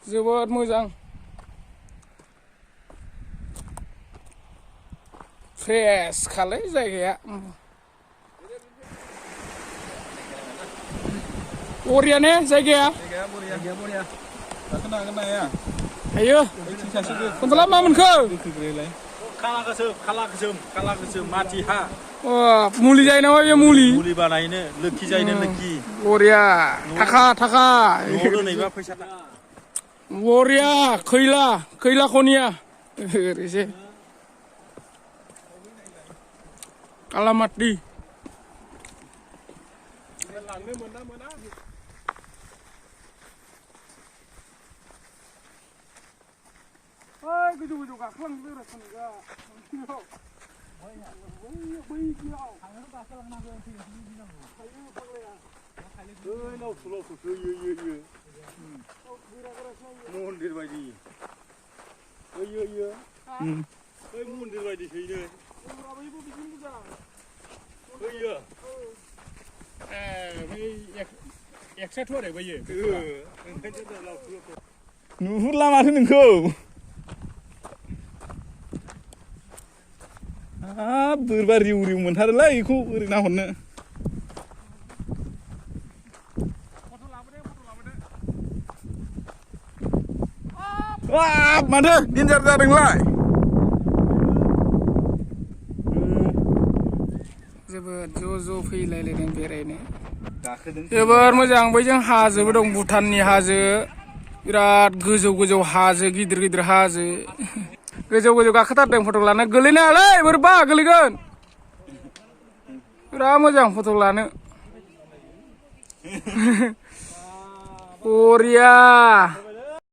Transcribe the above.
जोबोद मोजां फ्रेस खालाय जायगाया बरिया ने जायगाया गाखोनो हागोन ना हाया हायो खनथला मा मोनखो खाला गोसोम माथि हा मुलि जायो नामा बे मुलि बानायनो लोखि जायनो लोखि बरिया थाखा न'आव दोनैबा फैसा बरिया खैला खनिया ओरैसो कालामाति लांनो मोना गोजौ गाखोलांनो मन्दिर बायदि मन्दिर बायदि हैनो एक्सट्राथ' आरो बैयो नुहुरला माथो नोंखौ बोरैबा रिउ मोनथारोलै बेखौ ओरै नाहरनो माथो डेन्जार जादोंलाय जोबोद ज' फैलायलायदों बेरायनो जोबोर मोजां बैजों हाजोबो दं भुटाननि हाजो बिराद गोजौ हाजो गिदिर हाजो गोजौ गाखोथारदों फट' लानो गोलैनो हालै बोरैबा गोलैगोन बिराद मोजां फट' लानो बरिया